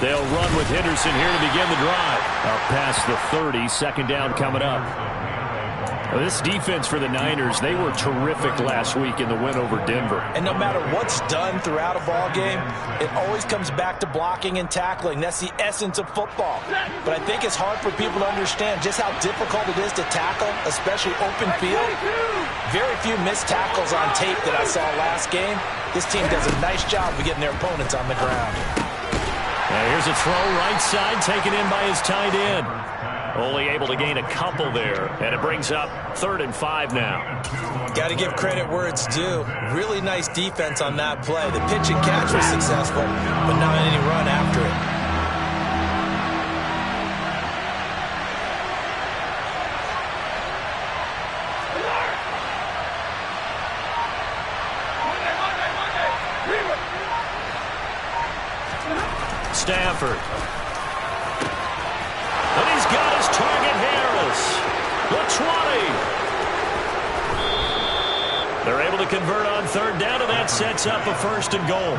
They'll run with Henderson here to begin the drive. Up past the 30, second down coming up. Well, this defense for the Niners, they were terrific last week in the win over Denver. And no matter what's done throughout a ball game, it always comes back to blocking and tackling. That's the essence of football. But I think it's hard for people to understand just how difficult it is to tackle, especially open field. Very few missed tackles on tape that I saw last game. This team does a nice job of getting their opponents on the ground. Now here's a throw right side, taken in by his tight end. Only able to gain a couple there, and it brings up 3rd and 5 now. Got to give credit where it's due. Really nice defense on that play. The pitch and catch was successful, but not any run after it. Stafford. And he's got his target, Harris. The 20. They're able to convert on 3rd down, and that sets up a 1st and goal.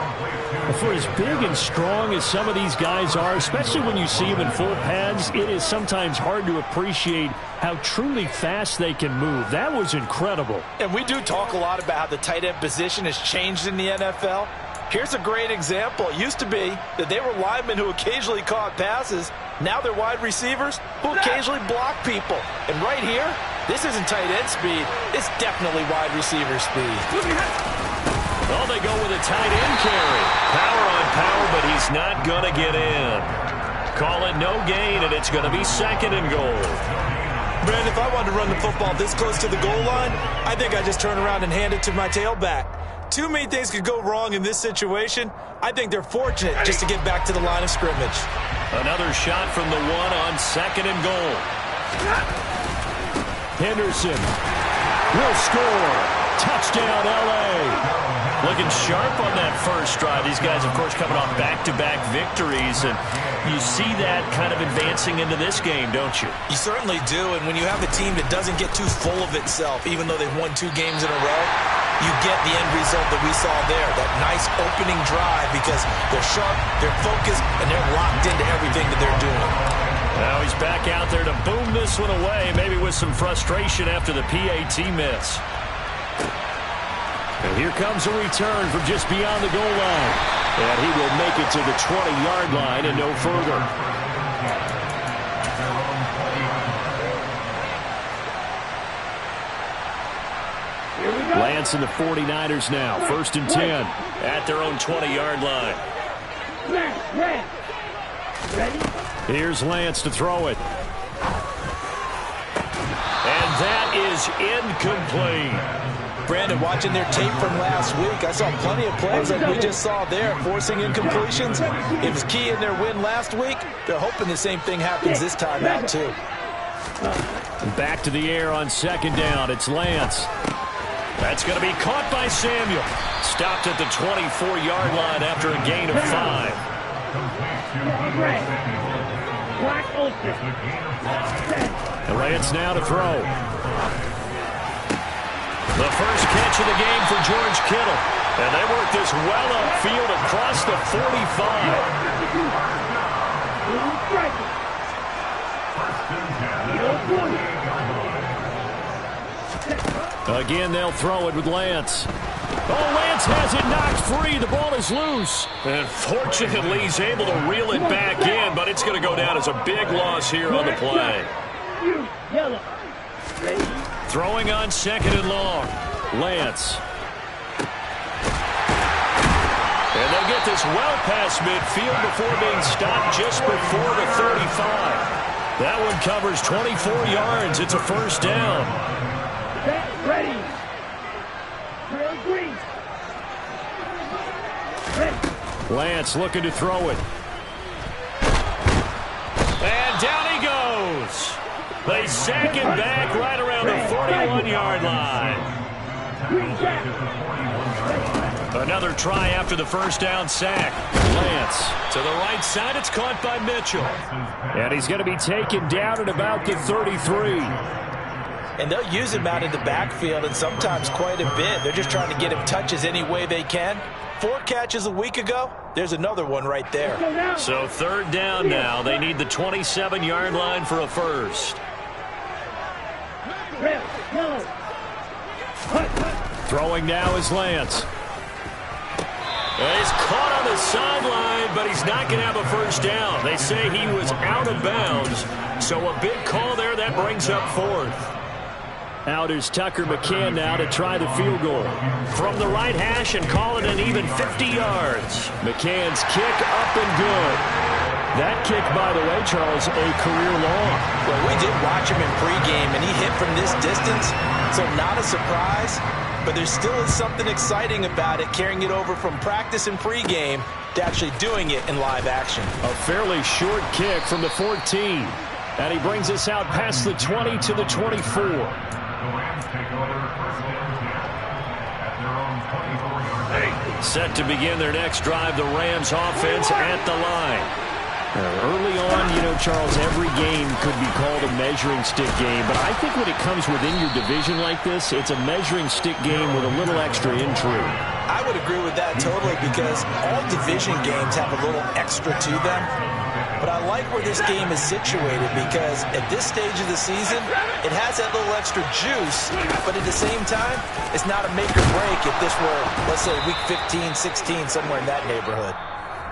For as big and strong as some of these guys are, especially when you see them in full pads, it is sometimes hard to appreciate how truly fast they can move. That was incredible. And we do talk a lot about how the tight end position has changed in the NFL. Here's a great example. It used to be that they were linemen who occasionally caught passes. Now they're wide receivers who occasionally block people. And right here, this isn't tight end speed. It's definitely wide receiver speed. Oh, they go with a tight end carry. Power on power, but he's not going to get in. Call it no gain, and it's going to be 2nd and goal. Brandon, if I wanted to run the football this close to the goal line, I think I just turn around and hand it to my tailback. Too many things could go wrong in this situation. I think they're fortunate just to get back to the line of scrimmage. Another shot from the 1 on 2nd and goal. Henderson will score. Touchdown, L.A. Looking sharp on that first drive. These guys, of course, coming off back-to-back victories, and you see that kind of advancing into this game, don't you? You certainly do, and when you have a team that doesn't get too full of itself, even though they've won 2 games in a row, you get the end result that we saw there, that nice opening drive, because they're sharp, they're focused, and they're locked into everything that they're doing. Now he's back out there to boom this one away, maybe with some frustration after the PAT miss. And here comes a return from just beyond the goal line. And he will make it to the 20-yard line and no further. Lance and the 49ers now. 1st and 10 at their own 20-yard line. Here's Lance to throw it. And that is incomplete. Brandon, watching their tape from last week, I saw plenty of plays like we just saw there, forcing incompletions. It was key in their win last week. They're hoping the same thing happens this time out, too. Back to the air on 2nd down. It's Lance. That's going to be caught by Samuel. Stopped at the 24-yard line after a gain of 5. And Lance now to throw. The first catch of the game for George Kittle. And they work this well upfield across the 45. Again, they'll throw it with Lance. Oh, Lance has it knocked free. The ball is loose. And fortunately, he's able to reel it back in, but it's going to go down as a big loss here on the play. Throwing on 2nd and long. Lance. And they'll get this well past midfield before being stopped just before the 35. That one covers 24 yards. It's a 1st down. Ready. Lance looking to throw it. And down he goes. They sack him back right around the 41-yard line. Another try after the 1st down sack. Lance to the right side. It's caught by Mitchell. And he's going to be taken down at about the 33. And they'll use him out in the backfield, and sometimes quite a bit. They're just trying to get him touches any way they can. 4 catches a week ago. There's another one right there. So 3rd down now. They need the 27-yard line for a first. Throwing now is Lance. He's caught on the sideline, but he's not going to have a first down. They say he was out of bounds. So a big call there. That brings up 4th. Out is Tucker McCann now to try the field goal. From the right hash and call it an even 50 yards. McCann's kick up and good. That kick, by the way, Charles, a career long. Well, we did watch him in pregame, and he hit from this distance, so not a surprise. But there still is something exciting about it, carrying it over from practice and pregame to actually doing it in live action. A fairly short kick from the 14. And he brings us out past the 20 to the 24. Set to begin their next drive, the Rams offense at the line. Early on, you know, Charles, every game could be called a measuring stick game. But I think when it comes within your division like this, it's a measuring stick game with a little extra intrigue. I would agree with that totally because all division games have a little extra to them. But I like where this game is situated because at this stage of the season, it has that little extra juice, but at the same time, it's not a make or break if this were, let's say, week 15, 16, somewhere in that neighborhood.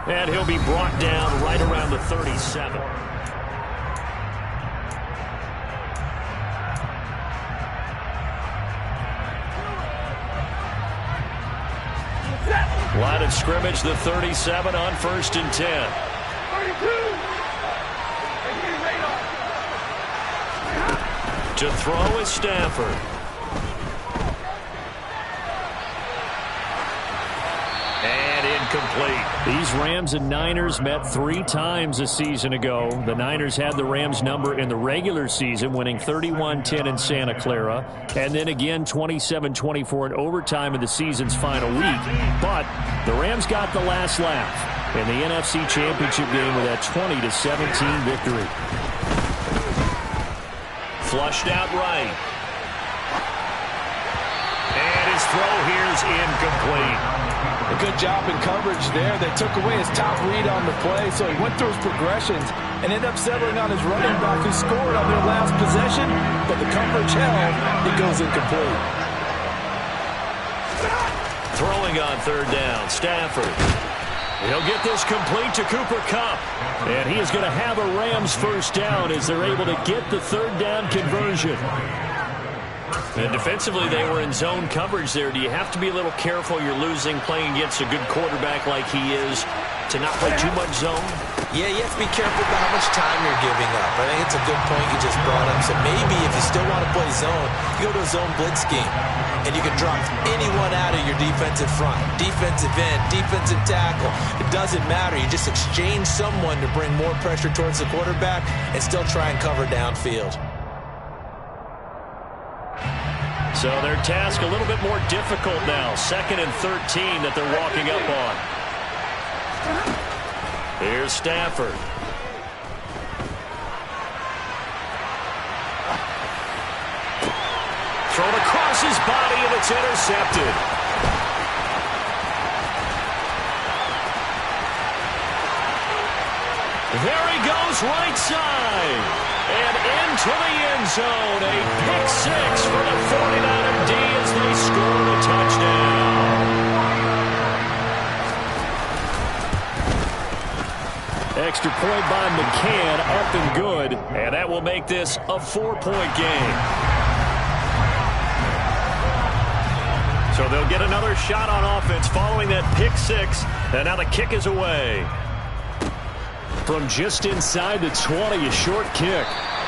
And he'll be brought down right around the 37. Line of scrimmage, the 37 on 1st and 10. To throw is Stafford. And incomplete. These Rams and Niners met 3 times a season ago. The Niners had the Rams number in the regular season, winning 31-10 in Santa Clara, and then again 27-24 in overtime in the season's final week. But the Rams got the last laugh in the NFC Championship game with that 20-17 victory. Flushed out right. And his throw here is incomplete. A good job in coverage there. They took away his top read on the play, so he went through his progressions and ended up settling on his running back who scored on their last possession, but the coverage held. It goes incomplete. Throwing on 3rd down, Stafford. He'll get this complete to Cooper Kupp. And he is going to have a Rams first down as they're able to get the 3rd down conversion. And defensively, they were in zone coverage there. Do you have to be a little careful? You're losing playing against a good quarterback like he is to not play too much zone? Yeah, you have to be careful about how much time you're giving up. I think it's a good point you just brought up. So maybe if you still want to play zone, you go to a zone blitz scheme. And you can drop anyone out of your defensive front. Defensive end, defensive tackle. It doesn't matter. You just exchange someone to bring more pressure towards the quarterback and still try and cover downfield. So their task a little bit more difficult now. 2nd and 13 that they're walking up on. Here's Stafford. Thrown across his body, and it's intercepted. There he goes, right side. And into the end zone. A pick 6 for the 49er D as they score a touchdown. Extra point by McCann, up and good. And that will make this a 4-point game. So they'll get another shot on offense following that pick 6. And now the kick is away. From just inside the 20, a short kick.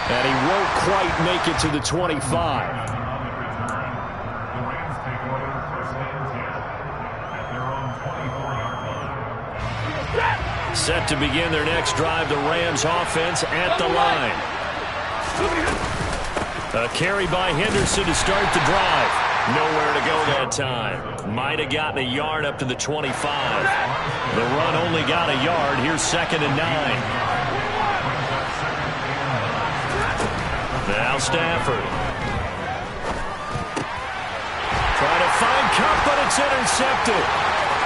And he won't quite make it to the 25. Set to begin their next drive, the Rams offense at the line. A carry by Henderson to start the drive. Nowhere to go that time. Might have gotten a yard up to the 25. The run only got a yard. Here's 2nd and 9. Now Stafford. Trying to find Kupp, but it's intercepted.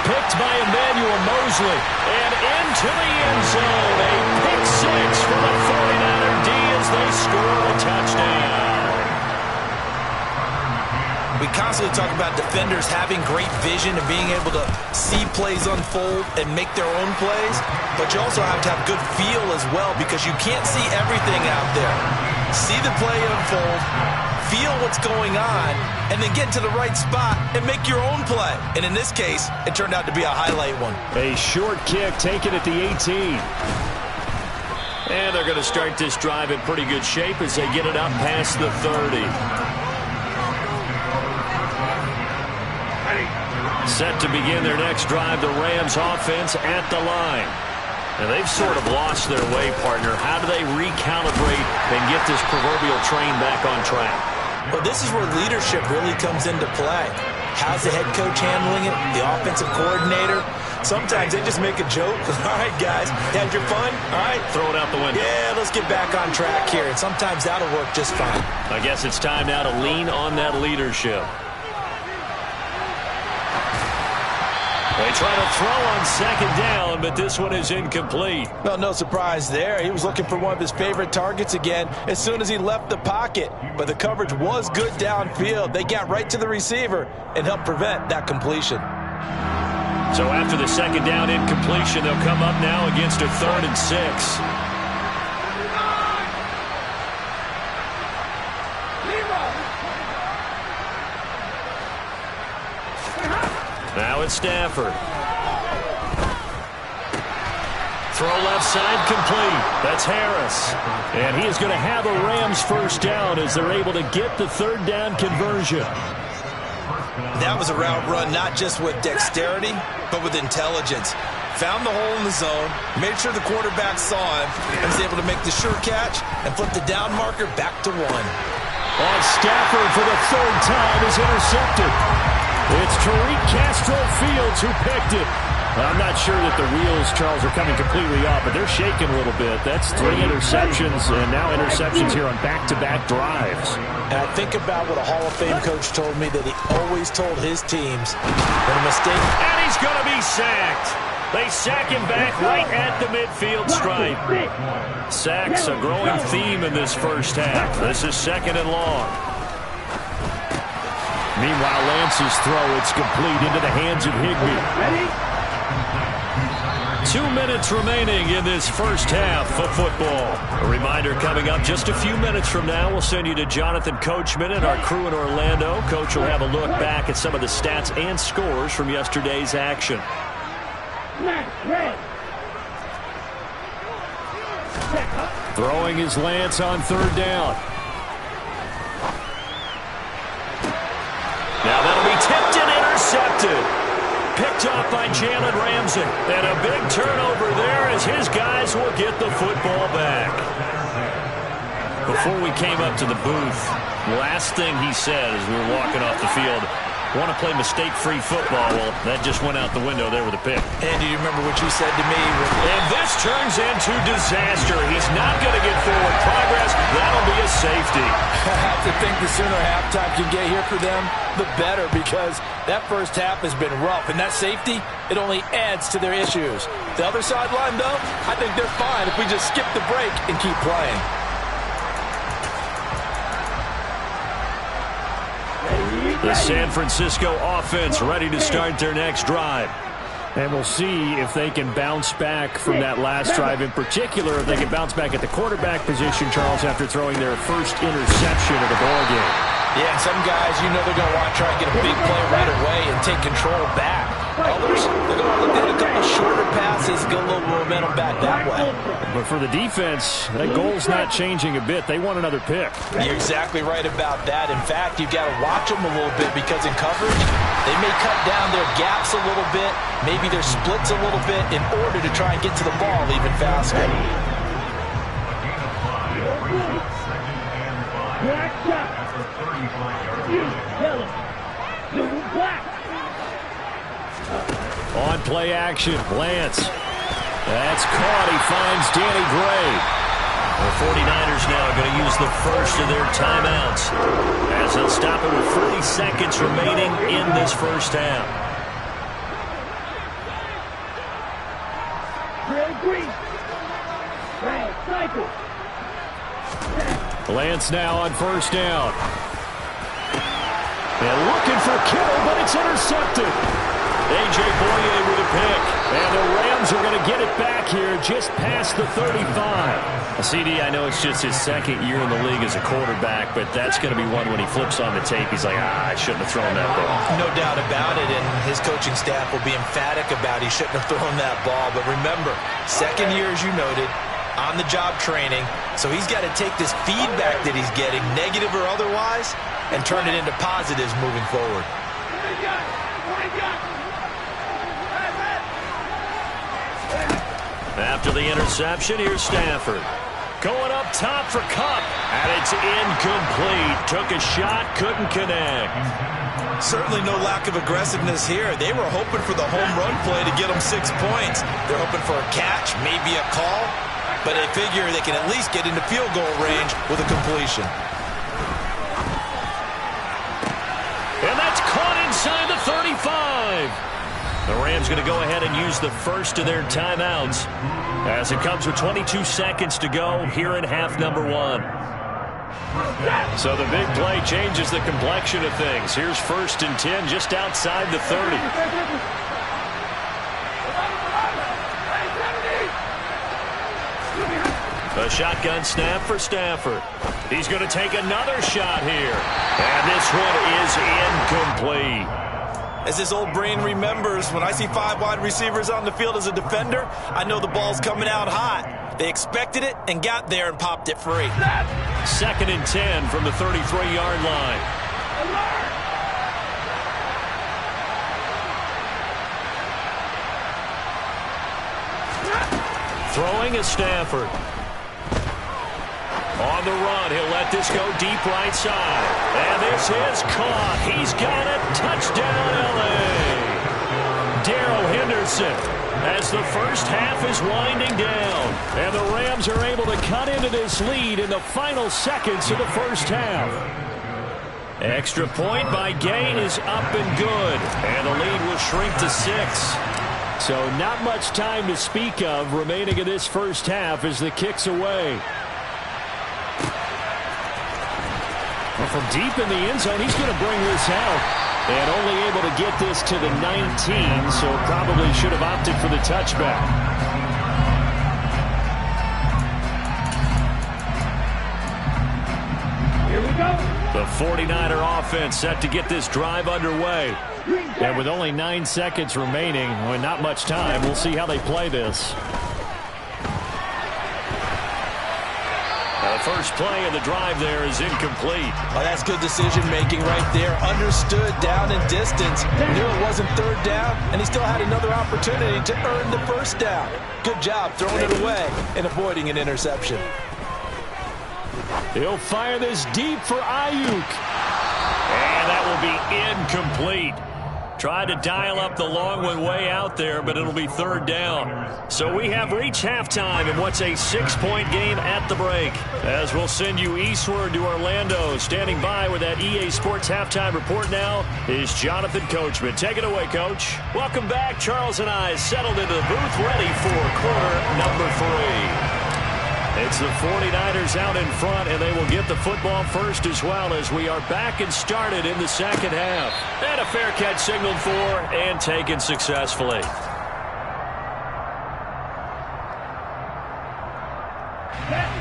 picked by Emmanuel Mosley. And into the end zone. A pick six for the 49er D as they score a touchdown. We constantly talk about defenders having great vision and being able to see plays unfold and make their own plays, but you also have to have good feel as well because you can't see everything out there. See the play unfold, feel what's going on, and then get to the right spot and make your own play. And in this case, it turned out to be a highlight one. A short kick taken at the 18. And they're going to start this drive in pretty good shape as they get it up past the 30. Set to begin their next drive, the Rams offense at the line. And they've sort of lost their way, partner. How do they recalibrate and get this proverbial train back on track? Well, this is where leadership really comes into play. How's the head coach handling it? The offensive coordinator? Sometimes they just make a joke. All right, guys, had your fun? All right. Throw it out the window. Yeah, let's get back on track here. And sometimes that'll work just fine. I guess it's time now to lean on that leadership. They try to throw on second down, but this one is incomplete. Well, no surprise there. He was looking for one of his favorite targets again as soon as he left the pocket. But the coverage was good downfield. They got right to the receiver and helped prevent that completion. So after the second down incompletion, they'll come up now against a 3rd and 6. Now it's Stafford. Throw left side complete. That's Harris. And he is going to have a Rams first down as they're able to get the 3rd down conversion. That was a route run not just with dexterity, but with intelligence. Found the hole in the zone, made sure the quarterback saw him, and was able to make the sure catch and flip the down marker back to 1. Stafford for the 3rd time is intercepted. It's Tariq Castro Fields who picked it. I'm not sure that the wheels, Charles, are coming completely off, but they're shaking a little bit. That's 3 interceptions, and now interceptions here on back-to-back drives. And I think about what a Hall of Fame coach told me that he always told his teams when a mistake... And he's going to be sacked. They sack him back right at the midfield stripe. Sacks a growing theme in this first half. This is 2nd and long. Meanwhile, Lance's throw, it's complete into the hands of Higbee. 2 minutes remaining in this first half of football. A reminder coming up just a few minutes from now. We'll send you to Jonathan Coachman and our crew in Orlando. Coach will have a look back at some of the stats and scores from yesterday's action. Throwing is Lance on 3rd down. Now that'll be tipped and intercepted. Picked off by Jalen Ramsey. And a big turnover there as his guys will get the football back. Before we came up to the booth, last thing he said as we were walking off the field, want to play mistake-free football. Well, that just went out the window there with a pick. And do you remember what you said to me? And this turns into disaster. He's not going to get forward progress. That'll be a safety. I have to think the sooner halftime can get here for them, the better, because that first half has been rough. And that safety, it only adds to their issues. The other sideline, though, I think they're fine if we just skip the break and keep playing. The San Francisco offense ready to start their next drive. And we'll see if they can bounce back from that last drive. In particular, if they can bounce back at the quarterback position, Charles, after throwing their first interception of the ballgame. Yeah, some guys, you know they're going to want to try and get a big play right away and take control back. Others, they're going to look at a couple shorter passes, get a little momentum back that way. But for the defense, that goal's not changing a bit. They want another pick. You're exactly right about that. In fact, you've got to watch them a little bit because in coverage, they may cut down their gaps a little bit, maybe their splits a little bit in order to try and get to the ball even faster. Black shot. Yellow. Blue, black. On play action, Lance. That's caught. He finds Danny Gray. The 49ers now are going to use the first of their timeouts as they'll stop it with 40 seconds remaining in this first half. Green. Right, cycle. Lance now on first down. And looking for Kittle, but it's intercepted. A.J. Boye with a pick. And the Rams are going to get it back here just past the 35. CD, I know it's just his second year in the league as a quarterback, but that's going to be one when he flips on the tape. He's like, I shouldn't have thrown that ball. No doubt about it, and his coaching staff will be emphatic about he shouldn't have thrown that ball. But remember, second year, as you noted, on-the-job training, so he's got to take this feedback that he's getting, negative or otherwise, and turn it into positives moving forward. After the interception, here's Stafford. Going up top for Kupp, and it's incomplete. Took a shot, couldn't connect. Certainly no lack of aggressiveness here. They were hoping for the home run play to get them 6 points. They're hoping for a catch, maybe a call, but they figure they can at least get into field goal range with a completion. And that's caught inside the 35. The Rams going to go ahead and use the first of their timeouts as it comes with 22 seconds to go here in half number 1. So the big play changes the complexion of things. Here's 1st and 10 just outside the 30. A shotgun snap for Stafford. He's going to take another shot here. And this one is incomplete. As his old brain remembers, when I see 5 wide receivers on the field as a defender, I know the ball's coming out hot. They expected it and got there and popped it free. 2nd and 10 from the 33-yard line. Throwing is Stafford. On the run, he'll let this go deep right side. And this is caught. He's got it. Touchdown, L.A. Darrell Henderson as the first half is winding down. And the Rams are able to cut into this lead in the final seconds of the first half. Extra point by Gain is up and good. And the lead will shrink to 6. So not much time to speak of remaining in this first half as the kick's away. Well, from deep in the end zone, he's going to bring this out. And only able to get this to the 19, so probably should have opted for the touchback. Here we go. The 49er offense set to get this drive underway. And with only 9 seconds remaining, well, not much time, we'll see how they play this. The first play of the drive there is incomplete. Oh, that's good decision-making right there. Understood down and distance. Knew it wasn't 3rd down, and he still had another opportunity to earn the 1st down. Good job throwing it away and avoiding an interception. He'll fire this deep for Ayuk. And that will be incomplete. Tried to dial up the long one way out there, but it'll be 3rd down. So we have reached halftime in what's a 6-point game at the break. As we'll send you eastward to Orlando. Standing by with that EA Sports halftime report now is Jonathan Coachman. Take it away, Coach. Welcome back. Charles and I settled into the booth, ready for quarter number 3. It's the 49ers out in front, and they will get the football first as well as we are back and started in the second half. And a fair catch signaled for and taken successfully.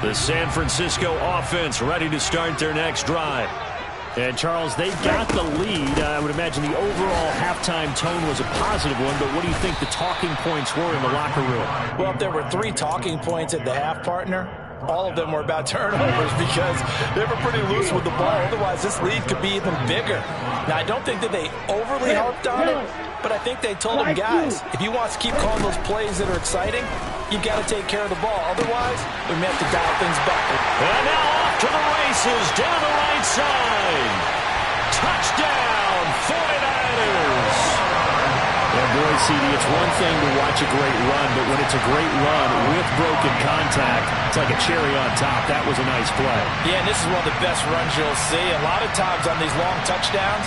The San Francisco offense ready to start their next drive. And, Charles, they've got the lead. I would imagine the overall halftime tone was a positive one, but what do you think the talking points were in the locker room? Well, if there were 3 talking points at the half, partner, all of them were about turnovers because they were pretty loose with the ball. Otherwise, this lead could be even bigger. Now, I don't think that they overly harped on it, but I think they told them, guys, if you want to keep calling those plays that are exciting, you've got to take care of the ball. Otherwise, we may have to dial things back. And now off to the races, down the right side. Touchdown, 49ers. And boy, CD, it's one thing to watch a great run, but when it's a great run with broken contact, it's like a cherry on top. That was a nice play. Yeah, and this is one of the best runs you'll see. A lot of times on these long touchdowns,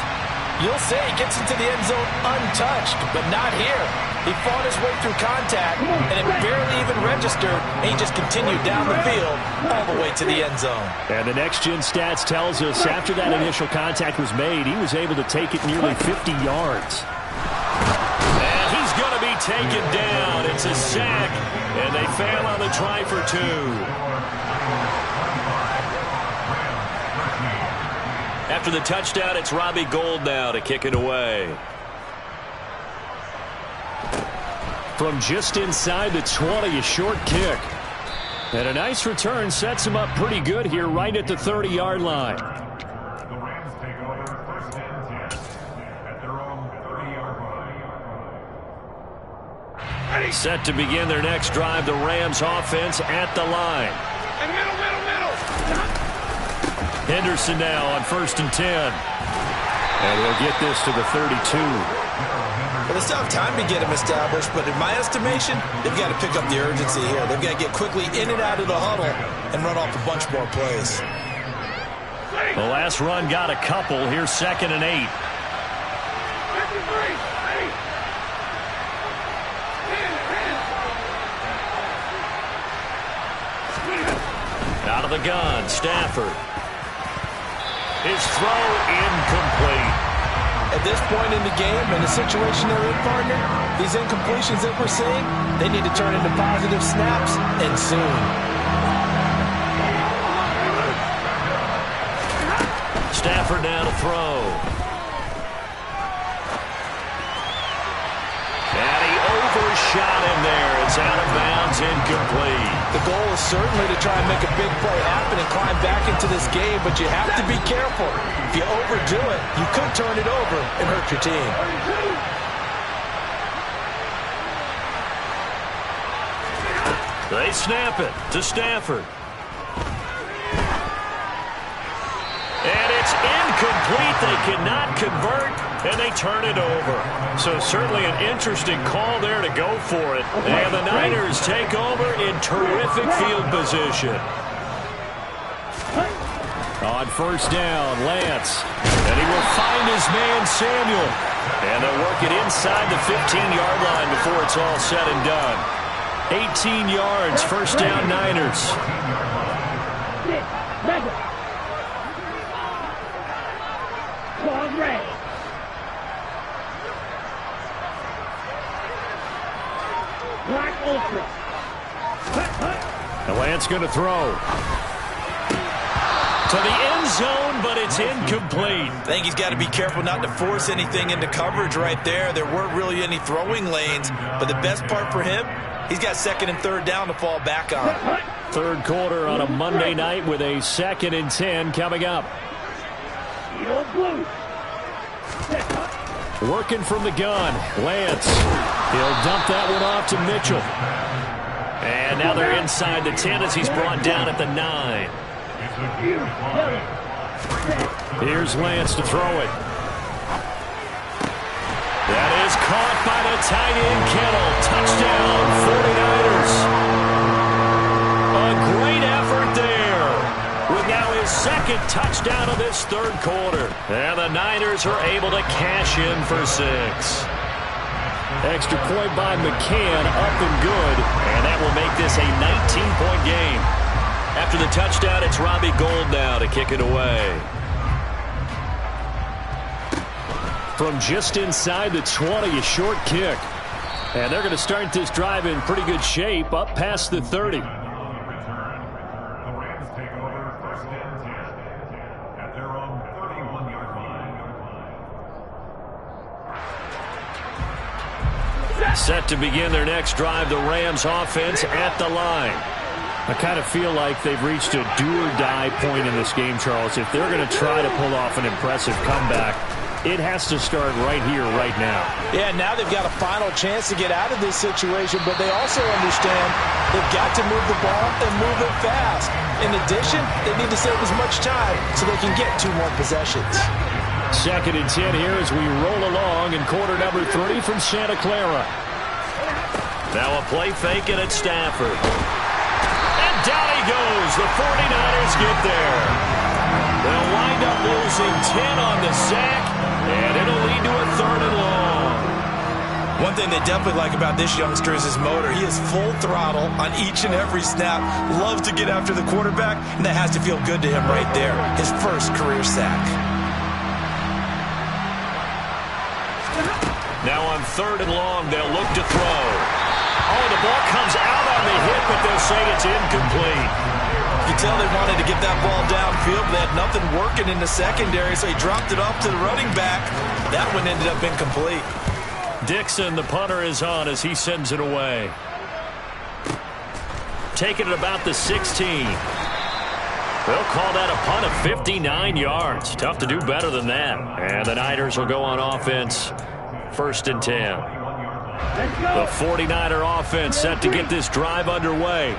You'll say he gets into the end zone untouched, but not here. He fought his way through contact, and it barely even registered, and he just continued down the field all the way to the end zone. And the next-gen stats tells us after that initial contact was made, he was able to take it nearly 50 yards. And he's going to be taken down. It's a sack, and they fail on the try for 2. After the touchdown, it's Robbie Gould now to kick it away. From just inside the 20, a short kick. And a nice return sets him up pretty good here right at the 30-yard line. The Rams take over 1st and 10 at their own 30-yard line. Set to begin their next drive, the Rams offense at the line. Middle. Henderson now on 1st and 10. And he'll get this to the 32. Well, they still have time to get him established, but in my estimation, they've got to pick up the urgency here. They've got to get quickly in and out of the huddle and run off a bunch more plays. The last run got a couple. Here's 2nd and 8. Out of the gun, Stafford. His throw incomplete. At this point in the game, in the situation they're in, partner, these incompletions that we're seeing, they need to turn into positive snaps, and soon. Stafford now to throw. And he overshot him there. It's out of bounds, incomplete. The goal is certainly to try and make a big play happen and climb back into this game, but you have to be careful. If you overdo it, you could turn it over and hurt your team. They snap it to Stafford. And it's incomplete. They cannot convert, and they turn it over. So certainly an interesting call there to go for it. And the Niners take over in terrific field position. On 1st down, Lance. And he will find his man, Samuel. And they'll work it inside the 15-yard line before it's all said and done. 18 yards, 1st down, Niners. Black Ultra. And Lance going to throw. To the end zone, but it's incomplete. I think he's got to be careful not to force anything into coverage right there. There weren't really any throwing lanes, but the best part for him, he's got 2nd and 3rd down to fall back on. 3rd quarter on a Monday night with a 2nd and 10 coming up. Working from the gun, Lance. He'll dump that one off to Mitchell. And now they're inside the 10 as he's brought down at the 9. Here's Lance to throw it. That is caught by the tight end, Kittle. Touchdown, 49ers. A great effort there. With now his 2nd touchdown of this 3rd quarter. And the Niners are able to cash in for 6. Extra point by McCann, up and good. And that will make this a 19-point game. After the touchdown, it's Robbie Gould now to kick it away. From just inside the 20, a short kick. And they're going to start this drive in pretty good shape, up past the 30. The Rams take over 1st and 10 at their own 31-yard line. Set to begin their next drive, the Rams offense at the line. I kind of feel like they've reached a do-or-die point in this game, Charles. If they're going to try to pull off an impressive comeback, it has to start right here, right now. Yeah, now they've got a final chance to get out of this situation, but they also understand they've got to move the ball and move it fast. In addition, they need to save as much time so they can get 2 more possessions. 2nd and 10 here as we roll along in quarter number 3 from Santa Clara. Now a play fake it at Stafford. And down he goes. The 49ers get there. They'll wind up losing 10 on the sack, and it'll lead to a 3rd and long. One thing they definitely like about this youngster is his motor. He is full throttle on each and every snap, loves to get after the quarterback, and that has to feel good to him right there. His first career sack. Now on 3rd and long, they'll look to throw. Oh, the ball comes out on the hit, but they'll say it's incomplete. You can tell they wanted to get that ball downfield. They had nothing working in the secondary, so he dropped it off to the running back. That one ended up incomplete. Dixon, the punter, is on as he sends it away. Taking it about the 16. They'll call that a punt of 59 yards. Tough to do better than that. And the Niners will go on offense. 1st and 10. The 49er offense set to get this drive underway.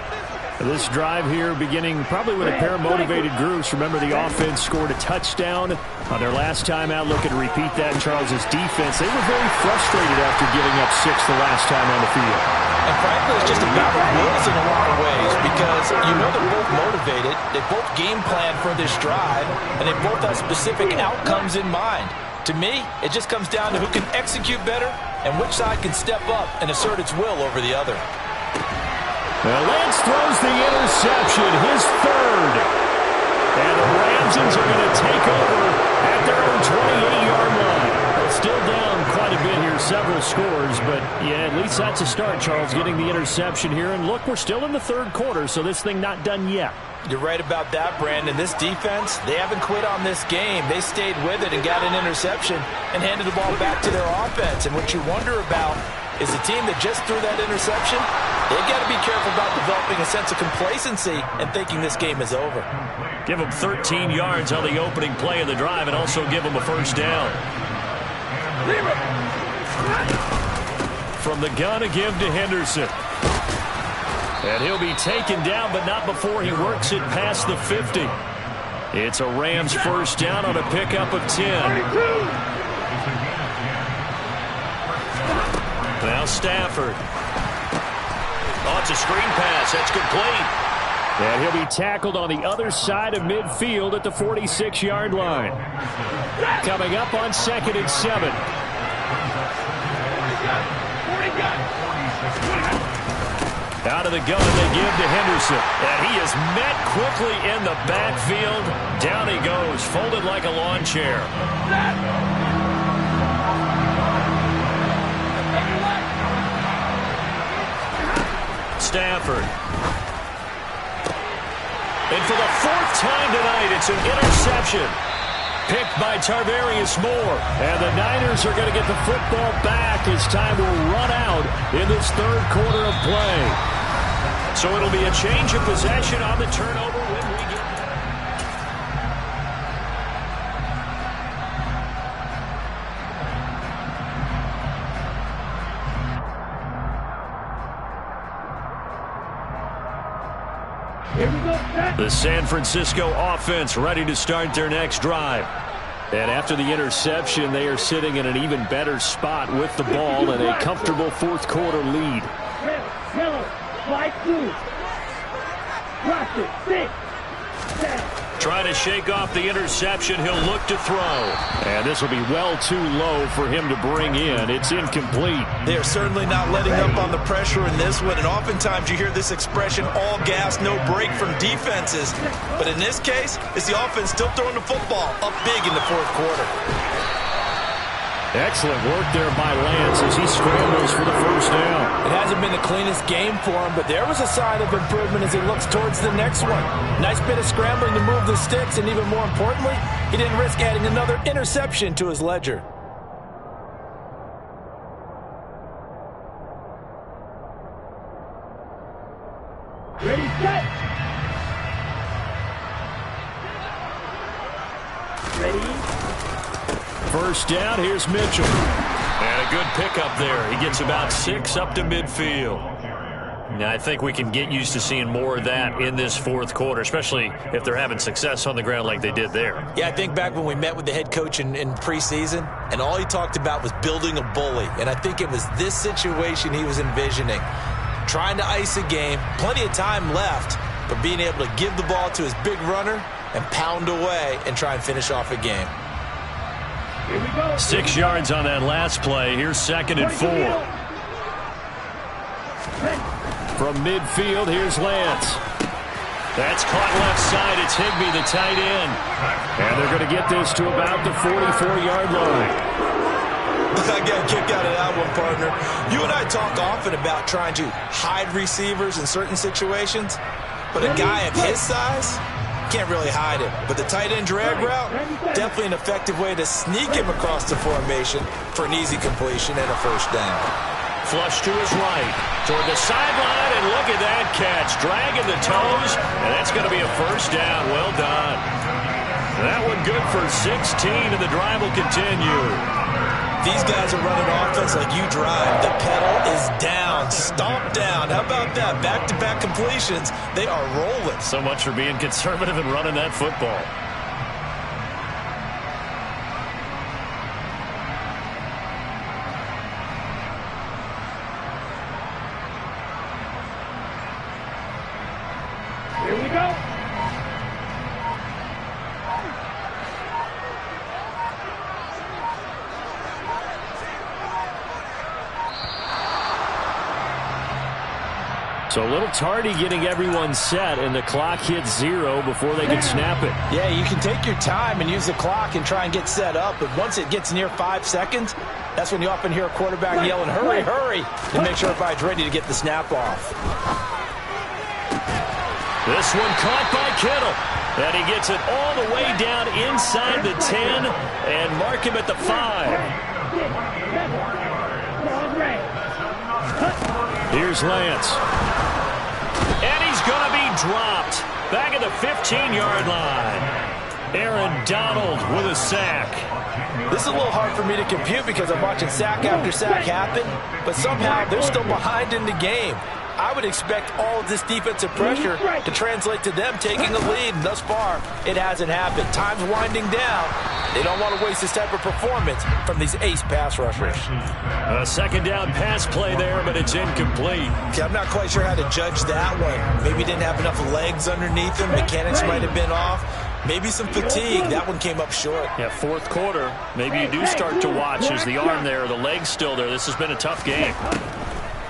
This drive here beginning probably with a pair of motivated groups. Remember, the offense scored a touchdown on their last time out. Looking to repeat that in Charles's defense. They were very frustrated after giving up 6 the last time on the field. And frankly, it's just a battle of wills in a lot of ways because you know they're both motivated. They both game plan for this drive, and they both have specific outcomes in mind. To me, it just comes down to who can execute better and which side can step up and assert its will over the other. Well, Lance throws the interception, his 3rd. And the Ramsons are going to take over at their own 28-yard line. Still down quite a bit here, several scores, but yeah, at least that's a start, Charles, getting the interception here. And look, we're still in the 3rd quarter, so this thing not done yet. You're right about that, Brandon. This defense, they haven't quit on this game. They stayed with it and got an interception and handed the ball back to their offense. And what you wonder about is the team that just threw that interception, they've got to be careful about developing a sense of complacency and thinking this game is over. Give them 13 yards on the opening play of the drive and also give them a 1st down. From the gun, a give to Henderson. And he'll be taken down, but not before he works it past the 50. It's a Rams 1st down on a pickup of 10. Now Stafford. Oh, it's a screen pass. That's complete. And he'll be tackled on the other side of midfield at the 46-yard line. Coming up on 2nd and 7. Out of the gun, they give to Henderson. And he is met quickly in the backfield. Down he goes, folded like a lawn chair. Stafford. And for the 4th time tonight, it's an interception. Picked by Tarvarius Moore. And the Niners are going to get the football back as time will run out in this 3rd quarter of play. So it'll be a change of possession on the turnover when we get the San Francisco offense ready to start their next drive. And after the interception, they are sitting in an even better spot with the ball and a comfortable 4th quarter lead. Yellow, white, blue. Cross it, 6, 7. Trying to shake off the interception. He'll look to throw. And this will be well too low for him to bring in. It's incomplete. They are certainly not letting up on the pressure in this one. And oftentimes you hear this expression, all gas, no break from defenses. But in this case, it's the offense still throwing the football up big in the 4th quarter. Excellent work there by Lance as he scrambles for the 1st down. It hasn't been the cleanest game for him, but there was a sign of improvement as he looks towards the next one. Nice bit of scrambling to move the sticks, and even more importantly, he didn't risk adding another interception to his ledger. Ready, set. Ready. 1st down, here's Mitchell. And a good pickup there. He gets about 6 up to midfield. Now, I think we can get used to seeing more of that in this 4th quarter, especially if they're having success on the ground like they did there. Yeah, I think back when we met with the head coach in preseason, and all he talked about was building a bully. And I think it was this situation he was envisioning. Trying to ice a game, plenty of time left, but being able to give the ball to his big runner and pound away and try and finish off a game. Here we go. 6 yards on that last play. Here's 2nd and 4. From midfield, here's Lance. That's caught left side. It's Higbee, the tight end. And they're going to get this to about the 44-yard line. I got a kick out of that one, partner. You and I talk often about trying to hide receivers in certain situations, but a guy of his size can't really hide him. But the tight end drag route, definitely an effective way to sneak him across the formation for an easy completion and a first down. Flush to his right, toward the sideline, and look at that catch. Dragging the toes, and that's going to be a first down. Well done. That one good for 16, and the drive will continue. These guys are running offense like you drive. The pedal is down, stomp down. How about that? Back-to-back completions. They are rolling. So much for being conservative and running that football. Here we go. So a little tardy getting everyone set, and the clock hits 0 before they can snap it. Yeah, you can take your time and use the clock and try and get set up, but once it gets near 5 seconds, that's when you often hear a quarterback yelling, hurry, hurry, to make sure everybody's ready to get the snap off. This one caught by Kittle. And he gets it all the way down inside the 10 and mark him at the 5. Here's Lance. And he's going to be dropped back at the 15-yard line. Aaron Donald with a sack. This is a little hard for me to compute because I'm watching sack after sack happen, but somehow they're still behind in the game. I would expect all of this defensive pressure to translate to them taking a lead, and thus far, it hasn't happened. Time's winding down. They don't want to waste this type of performance from these ace pass rushers. A second down pass play there, but it's incomplete. Okay, I'm not quite sure how to judge that one. Maybe he didn't have enough legs underneath him. Mechanics might have been off. Maybe some fatigue. That one came up short. Yeah, fourth quarter. Maybe you do start to watch as the arm there, the leg's still there. This has been a tough game.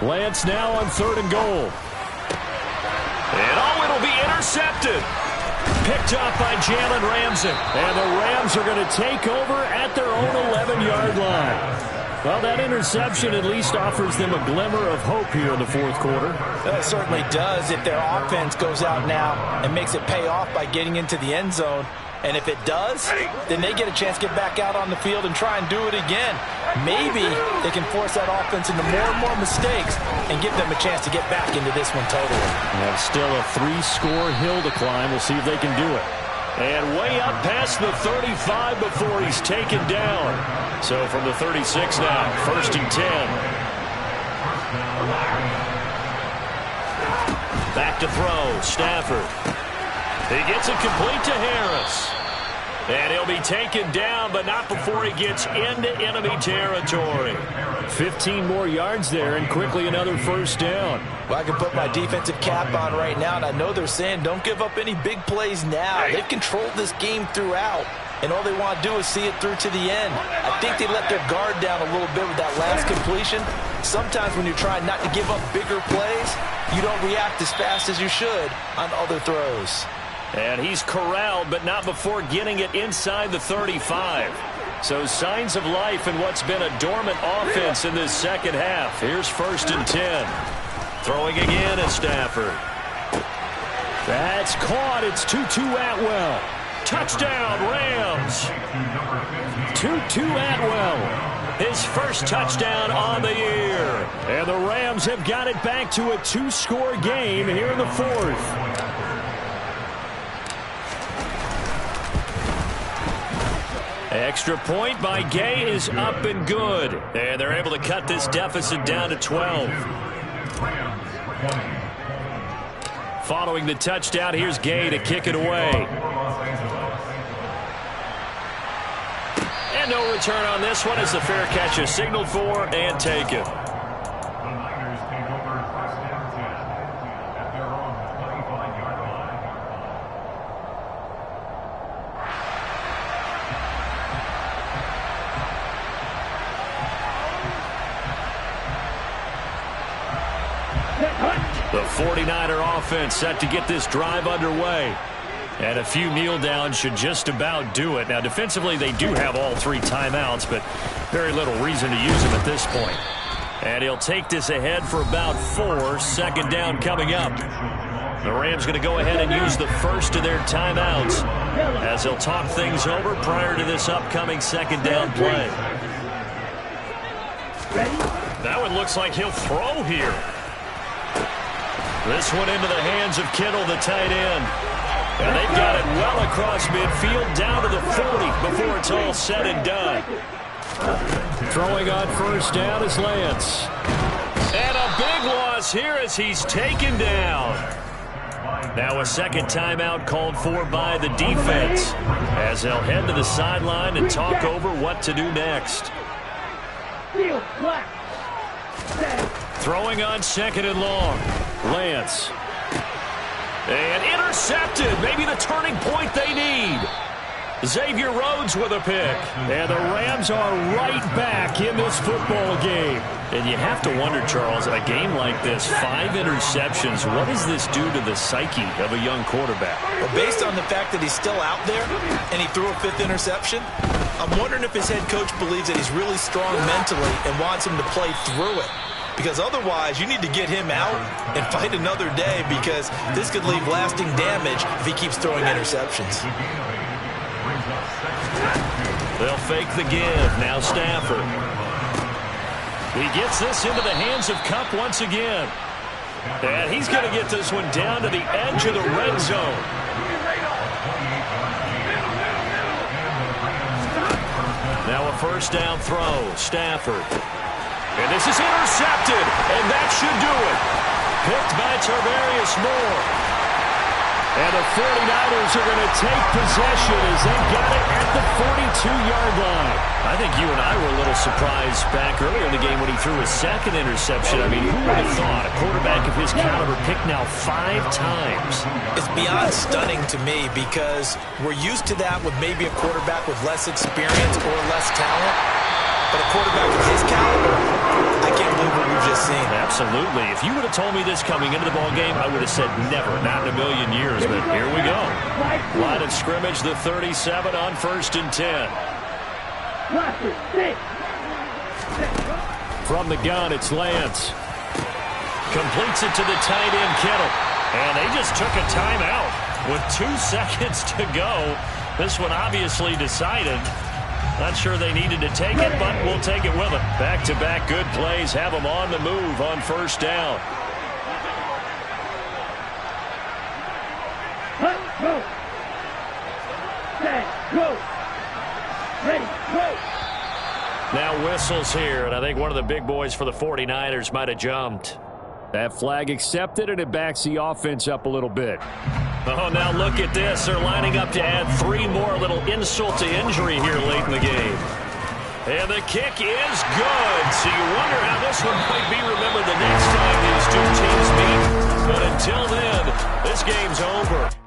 Lance now on 3rd and goal. And it'll be intercepted. Picked up by Jalen Ramsey. And the Rams are going to take over at their own 11-yard line. Well, that interception at least offers them a glimmer of hope here in the fourth quarter. It certainly does if their offense goes out now and makes it pay off by getting into the end zone. And if it does, then they get a chance to get back out on the field and try and do it again. Maybe they can force that offense into more and more mistakes and give them a chance to get back into this one totally. And still a 3-score hill to climb. We'll see if they can do it. And way up past the 35 before he's taken down. So from the 36 now, 1st and 10. Back to throw, Stafford. He gets it complete to Harris. And he'll be taken down, but not before he gets into enemy territory. 15 more yards there, and quickly another first down. Well, I can put my defensive cap on right now, and I know they're saying don't give up any big plays now. They've controlled this game throughout, and all they want to do is see it through to the end. I think they let their guard down a little bit with that last completion. Sometimes when you're trying not to give up bigger plays, you don't react as fast as you should on other throws. And he's corralled, but not before getting it inside the 35. So signs of life in what's been a dormant offense in this second half. Here's 1st and 10. Throwing again at Stafford. That's caught. It's Tutu Atwell. Touchdown, Rams. Tutu Atwell. His first touchdown on the year. And the Rams have got it back to a 2-score game here in the 4th. Extra point by Gay is up and good. And they're able to cut this deficit down to 12. Following the touchdown, here's Gay to kick it away. And no return on this one as the fair catch is signaled for and taken. The 49er offense set to get this drive underway. And a few kneel downs should just about do it. Now, defensively, they do have all 3 timeouts, but very little reason to use them at this point. And he'll take this ahead for about 4. Second down coming up. The Rams going to go ahead and use the first of their timeouts as they'll talk things over prior to this upcoming second down play. That one looks like he'll throw here. This one into the hands of Kittle, the tight end. And they've got it well across midfield down to the 40 before it's all said and done. Throwing on first down is Lance. And a big loss here as he's taken down. Now a second timeout called for by the defense as they'll head to the sideline and talk over what to do next. Throwing on second and long. Lance. And intercepted. Maybe the turning point they need. Xavier Rhodes with a pick. And the Rams are right back in this football game. And you have to wonder, Charles, a game like this, 5 interceptions, what does this do to the psyche of a young quarterback? Well, based on the fact that he's still out there and he threw a 5th interception, I'm wondering if his head coach believes that he's really strong mentally and wants him to play through it. Because otherwise, you need to get him out and fight another day because this could leave lasting damage if he keeps throwing interceptions. They'll fake the give. Now Stafford. He gets this into the hands of Kupp once again. And he's going to get this one down to the edge of the red zone. Now a first down throw. Stafford. And this is intercepted. And that should do it. Picked by Tarvarius Moore. And the 49ers are going to take possession as they got it at the 42-yard line. I think you and I were a little surprised back earlier in the game when he threw his second interception. I mean, who would have thought a quarterback of his caliber picked now 5 times? It's beyond stunning to me because we're used to that with maybe a quarterback with less experience or less talent. But a quarterback of his caliber, I can't believe what we've just seen. Absolutely. If you would have told me this coming into the ballgame, I would have said never, not in a million years. But here we go. Line of scrimmage, the 37 on 1st and 10. From the gun, it's Lance. Completes it to the tight end, Kittle. And they just took a timeout with 2 seconds to go. This one obviously decided. Not sure they needed to take it, but we'll take it with them. Back-to-back good plays have them on the move on first down. Go. Set. Go. Ready. Go. Now whistles here, and I think one of the big boys for the 49ers might have jumped. That flag accepted, and it backs the offense up a little bit. Oh, now look at this. They're lining up to add 3 more, a little insult to injury here late in the game. And the kick is good. So you wonder how this one might be remembered the next time these two teams meet. But until then, this game's over.